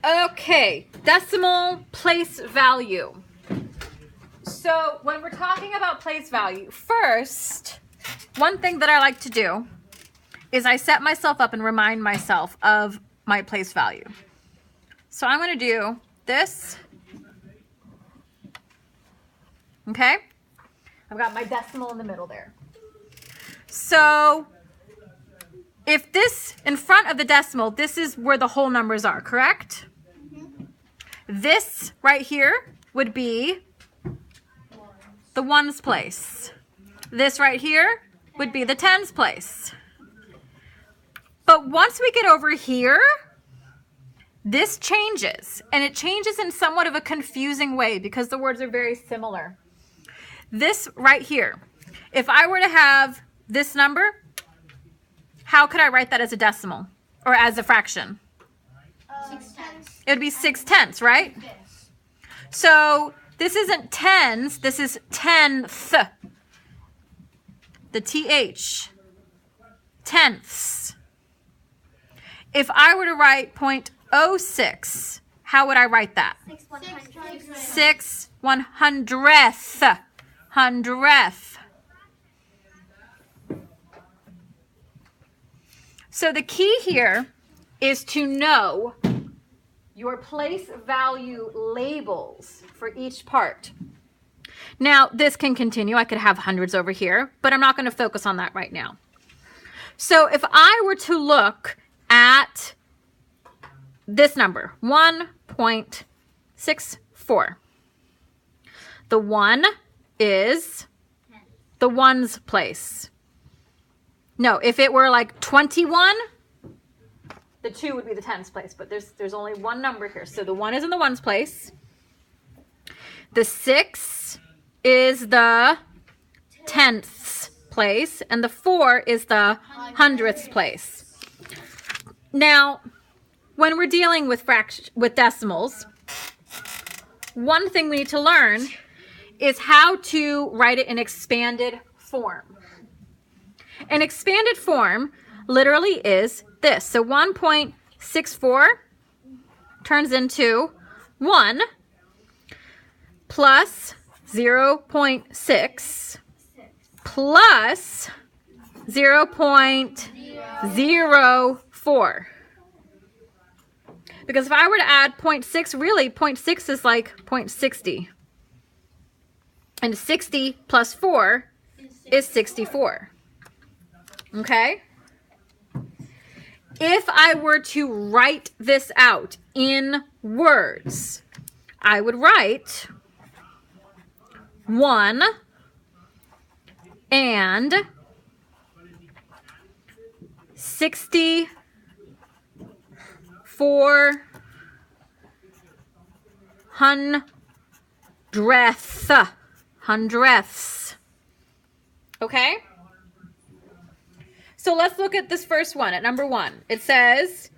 Okay, decimal place value. So when we're talking about place value, first, one thing that I like to do is I set myself up and remind myself of my place value. So I'm going to do this. Okay? I've got my decimal in the middle there. So if this, in front of the decimal, this is where the whole numbers are, correct? Mm-hmm. This right here would be the ones place. This right here would be the tens place. But once we get over here, this changes, and it changes in somewhat of a confusing way because the words are very similar. This right here, if I were to have this number, how could I write that as a decimal or as a fraction? 6 tenths. It would be 6/10, right? Yes. So this isn't tens, this is tenth. The TH. Tenths. If I were to write 0.06, how would I write that? 6/100th. Hundredth. So the key here is to know your place value labels for each part. Now, this can continue. I could have hundreds over here, but I'm not going to focus on that right now. So if I were to look at this number, 1.64, the 1 is the ones place. No, if it were like 21, the 2 would be the tens place, but there's only one number here. So the 1 is in the ones place. The 6 is the tenths place, and the 4 is the hundredths place. Now, when we're dealing with decimals, one thing we need to learn is how to write it in expanded form. An expanded form literally is this. So 1.64 turns into 1 plus 0.6 plus 0.04. Because if I were to add 0.6, really 0.6 is like 0.60. And 60 plus 4 is 64. Okay? If I were to write this out in words, I would write 1 and 64 hundredths. Okay? So let's look at this first one, at number 1. It says,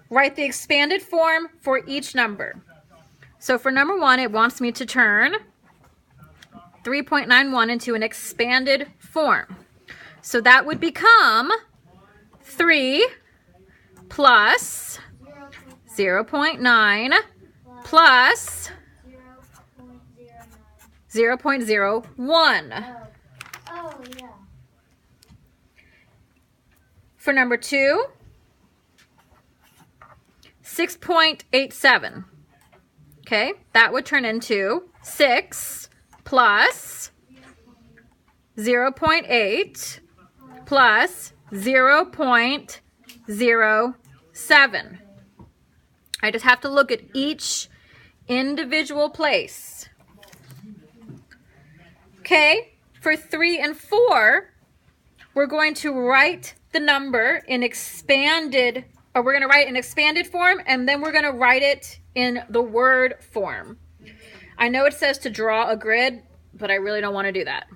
write the expanded form for each number. So for number 1, it wants me to turn 3.91 into an expanded form. So that would become 3 plus 0.9 plus 0.01. Oh, yeah. For number 2, 6.87. Okay, that would turn into 6 plus 0.8 plus 0.07. I just have to look at each individual place. Okay, for 3 and 4, we're going to write the number in expanded, or we're going to write it in expanded form, and then we're going to write it in the word form. I know it says to draw a grid, but I really don't want to do that.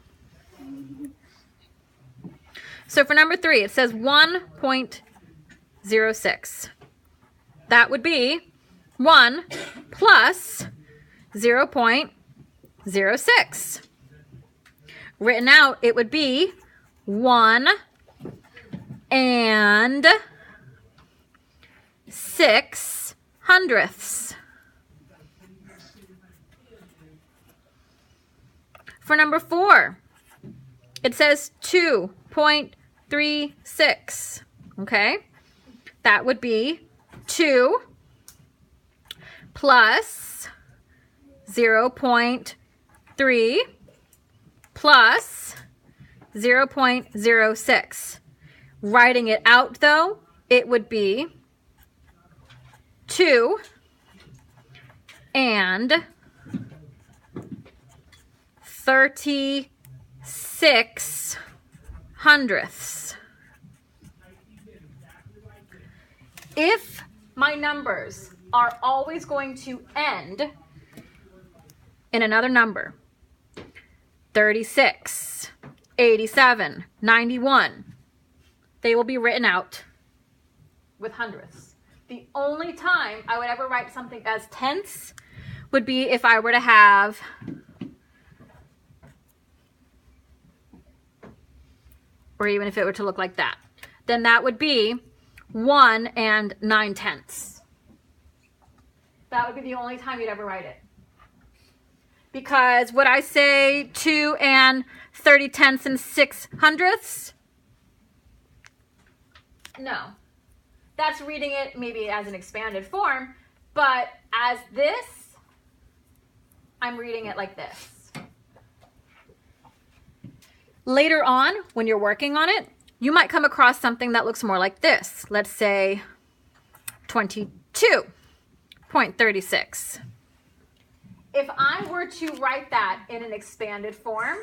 So for number 3, it says 1.06. That would be 1 plus 0.06. Written out, it would be 1 and 6/100. hundredths. For number 4, it says 2.36. Okay? That would be 2 plus 0.3 plus 0.06. Writing it out, though, it would be 2 and 36 hundredths. If my numbers are always going to end in another number, 36, 87, 91, they will be written out with hundredths. The only time I would ever write something as tenths would be if I were to have or even if it were to look like that, then that would be 1 and 9/10. That would be the only time you'd ever write it. Because would I say 2 and 30/10 and 6 hundredths? No. That's reading it maybe as an expanded form, but as this, I'm reading it like this. Later on, when you're working on it, you might come across something that looks more like this. Let's say 22.36. If I were to write that in an expanded form,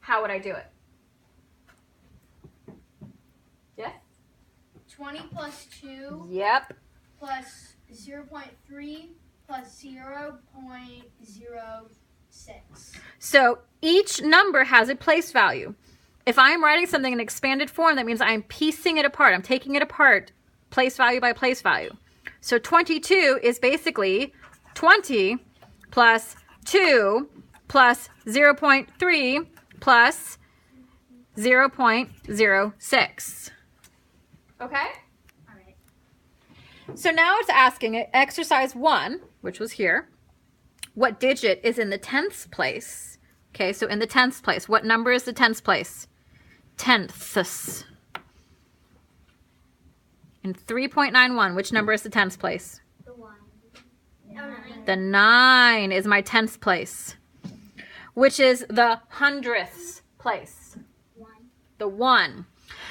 how would I do it? Yes? 20 plus 2 Yep. plus 0.3 plus 0.06. So each number has a place value. If I'm writing something in expanded form, that means I'm piecing it apart. I'm taking it apart place value by place value. So 22 is basically 20 plus 2 plus 0.3 plus 0.06. Okay? All right. So now it's asking exercise 1, which was here, what digit is in the tenths place? Okay, so in the tenths place, what number is the tenths place? Tenths. In 3.91, which number is the tenths place? The 1. The 9 is my tenths place, which is the hundredths place. 1. The 1.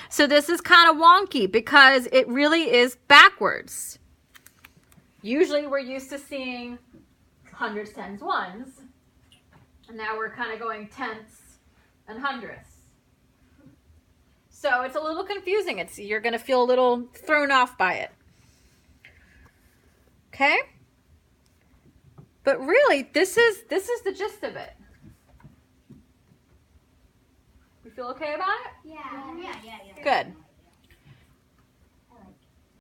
So this is kind of wonky because it really is backwards. Usually we're used to seeing hundreds, tens, ones. And now we're kind of going tenths and hundredths. So it's a little confusing. You're going to feel a little thrown off by it. Okay? But really, this is the gist of it. You feel okay about it? Yeah. Good.